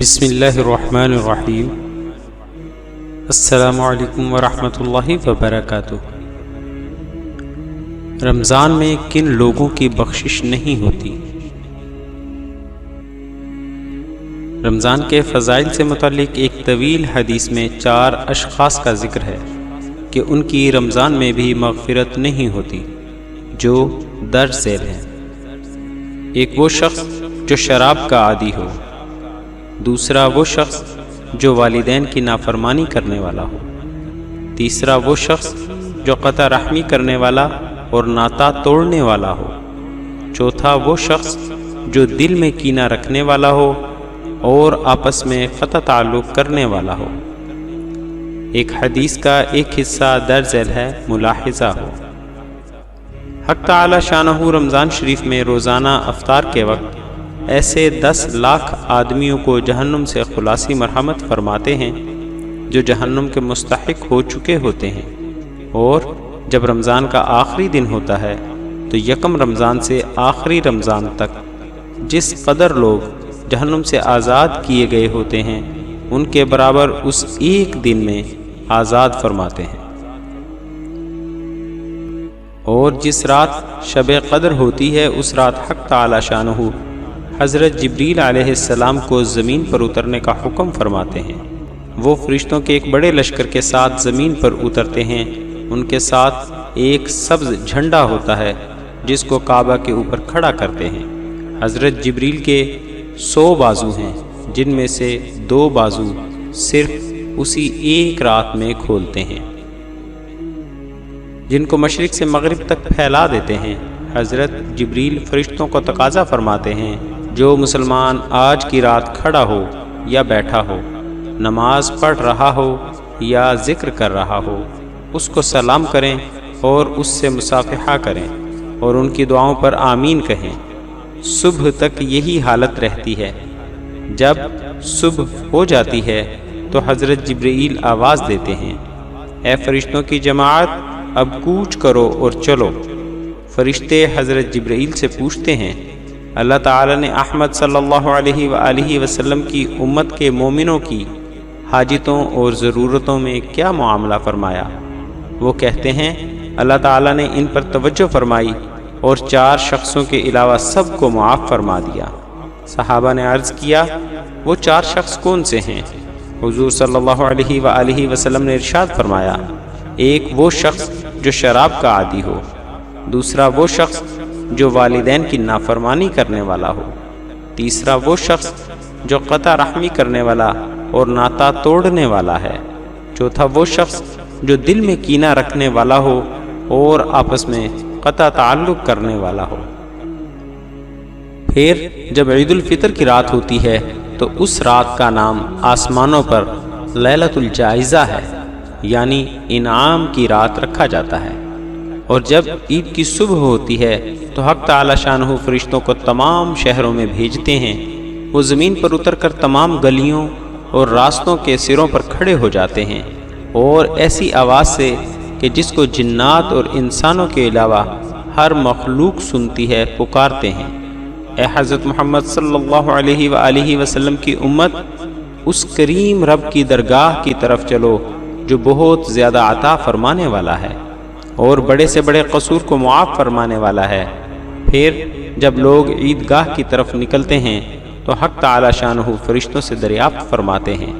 بسم اللہ الرحمن الرحیم۔ السلام علیکم ورحمۃ اللہ وبرکاتہ۔ رمضان میں کن لوگوں کی بخشش نہیں ہوتی؟ رمضان کے فضائل سے متعلق ایک طویل حدیث میں 4 اشخاص کا ذکر ہے کہ ان کی رمضان میں بھی مغفرت نہیں ہوتی، جو درج ذیل ہیں۔ ایک وہ شخص جو شراب کا عادی ہو، دوسرا وہ شخص جو والدین کی نافرمانی کرنے والا ہو، تیسرا وہ شخص جو قطع رحمی کرنے والا اور ناتا توڑنے والا ہو، چوتھا وہ شخص جو دل میں کینہ رکھنے والا ہو اور آپس میں قطع تعلق کرنے والا ہو۔ ایک حدیث کا ایک حصہ درج ذیل ہے، ملاحظہ ہو۔ حق تعالی شانہ رمضان شریف میں روزانہ افطار کے وقت ایسے 10 لاکھ آدمیوں کو جہنم سے خلاصی مرحمت فرماتے ہیں جو جہنم کے مستحق ہو چکے ہوتے ہیں، اور جب رمضان کا آخری دن ہوتا ہے تو یکم رمضان سے آخری رمضان تک جس قدر لوگ جہنم سے آزاد کیے گئے ہوتے ہیں ان کے برابر اس ایک دن میں آزاد فرماتے ہیں۔ اور جس رات شب قدر ہوتی ہے اس رات حق تعالی شانہ حضرت جبریل علیہ السلام کو زمین پر اترنے کا حکم فرماتے ہیں۔ وہ فرشتوں کے ایک بڑے لشکر کے ساتھ زمین پر اترتے ہیں۔ ان کے ساتھ ایک سبز جھنڈا ہوتا ہے جس کو کعبہ کے اوپر کھڑا کرتے ہیں۔ حضرت جبریل کے 100 بازو ہیں، جن میں سے 2 بازو صرف اسی ایک رات میں کھولتے ہیں، جن کو مشرق سے مغرب تک پھیلا دیتے ہیں۔ حضرت جبریل فرشتوں کو تقاضا فرماتے ہیں، جو مسلمان آج کی رات کھڑا ہو یا بیٹھا ہو، نماز پڑھ رہا ہو یا ذکر کر رہا ہو، اس کو سلام کریں اور اس سے مصافحہ کریں اور ان کی دعاؤں پر آمین کہیں۔ صبح تک یہی حالت رہتی ہے۔ جب صبح ہو جاتی ہے تو حضرت جبرائیل آواز دیتے ہیں، اے فرشتوں کی جماعت، اب کوچ کرو اور چلو۔ فرشتے حضرت جبرائیل سے پوچھتے ہیں، اللہ تعالی نے احمد صلی اللہ علیہ وآلہ وسلم کی امت کے مومنوں کی حاجتوں اور ضرورتوں میں کیا معاملہ فرمایا؟ وہ کہتے ہیں، اللہ تعالی نے ان پر توجہ فرمائی اور 4 شخصوں کے علاوہ سب کو معاف فرما دیا۔ صحابہ نے عرض کیا، وہ 4 شخص کون سے ہیں؟ حضور صلی اللہ علیہ وآلہ وسلم نے ارشاد فرمایا، ایک وہ شخص جو شراب کا عادی ہو، دوسرا وہ شخص جو والدین کی نافرمانی کرنے والا ہو، تیسرا وہ شخص جو قطع رحمی کرنے والا اور ناتا توڑنے والا ہے، چوتھا وہ شخص جو دل میں کینہ رکھنے والا ہو اور آپس میں قطع تعلق کرنے والا ہو۔ پھر جب عید الفطر کی رات ہوتی ہے تو اس رات کا نام آسمانوں پر لیلۃ الجائزہ ہے، یعنی انعام کی رات رکھا جاتا ہے۔ اور جب عید کی صبح ہوتی ہے تو حق تعالی شانہ فرشتوں کو تمام شہروں میں بھیجتے ہیں۔ وہ زمین پر اتر کر تمام گلیوں اور راستوں کے سروں پر کھڑے ہو جاتے ہیں، اور ایسی آواز سے کہ جس کو جنات اور انسانوں کے علاوہ ہر مخلوق سنتی ہے، پکارتے ہیں، اے حضرت محمد صلی اللہ علیہ وآلہ وسلم کی امت، اس کریم رب کی درگاہ کی طرف چلو جو بہت زیادہ عطا فرمانے والا ہے اور بڑے سے بڑے قصور کو معاف فرمانے والا ہے۔ پھر جب لوگ عیدگاہ کی طرف نکلتے ہیں تو حق تعالی شانہ فرشتوں سے دریافت فرماتے ہیں،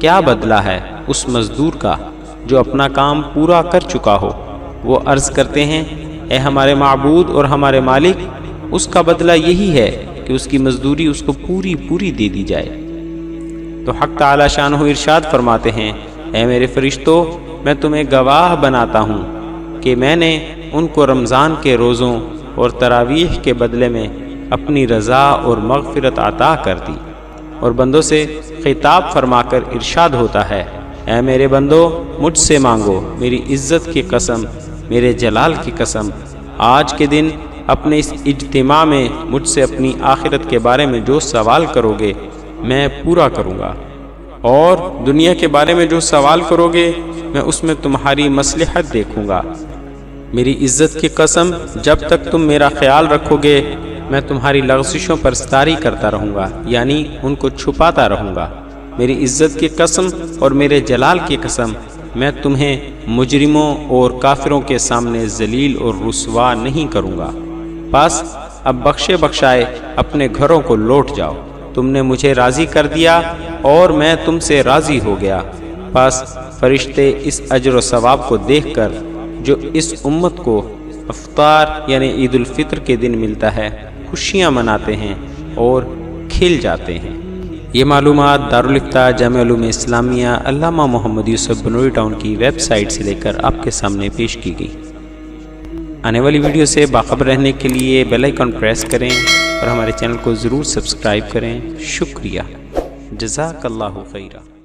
کیا بدلہ ہے اس مزدور کا جو اپنا کام پورا کر چکا ہو؟ وہ عرض کرتے ہیں، اے ہمارے معبود اور ہمارے مالک، اس کا بدلہ یہی ہے کہ اس کی مزدوری اس کو پوری دے دی جائے۔ تو حق تعالی شانہ ارشاد فرماتے ہیں، اے میرے فرشتوں، میں تمہیں گواہ بناتا ہوں کہ میں نے ان کو رمضان کے روزوں اور تراویح کے بدلے میں اپنی رضا اور مغفرت عطا کر دی۔ اور بندوں سے خطاب فرما کر ارشاد ہوتا ہے، اے میرے بندو، مجھ سے مانگو، میری عزت کی قسم، میرے جلال کی قسم، آج کے دن اپنے اس اجتماع میں مجھ سے اپنی آخرت کے بارے میں جو سوال کرو گے میں پورا کروں گا، اور دنیا کے بارے میں جو سوال کرو گے میں اس میں تمہاری مصلحت دیکھوں گا۔ میری عزت کی قسم، جب تک تم میرا خیال رکھو گے میں تمہاری لغزشوں پر ستاری کرتا رہوں گا، یعنی ان کو چھپاتا رہوں گا۔ میری عزت کی قسم اور میرے جلال کی قسم، میں تمہیں مجرموں اور کافروں کے سامنے ذلیل اور رسوا نہیں کروں گا۔ بس اب بخشے بخشائے اپنے گھروں کو لوٹ جاؤ، تم نے مجھے راضی کر دیا اور میں تم سے راضی ہو گیا۔ بس فرشتے اس اجر و ثواب کو دیکھ کر جو اس امت کو افطار یعنی عید الفطر کے دن ملتا ہے، خوشیاں مناتے ہیں اور کھل جاتے ہیں۔ یہ معلومات دارالفتاح جامعہ علوم اسلامیہ علامہ محمد یوسف بنوری ٹاؤن کی ویب سائٹ سے لے کر آپ کے سامنے پیش کی گئی۔ آنے والی ویڈیو سے باخبر رہنے کے لیے بیل آئیکن پریس کریں اور ہمارے چینل کو ضرور سبسکرائب کریں۔ شکریہ، جزاک اللہ خیرہ۔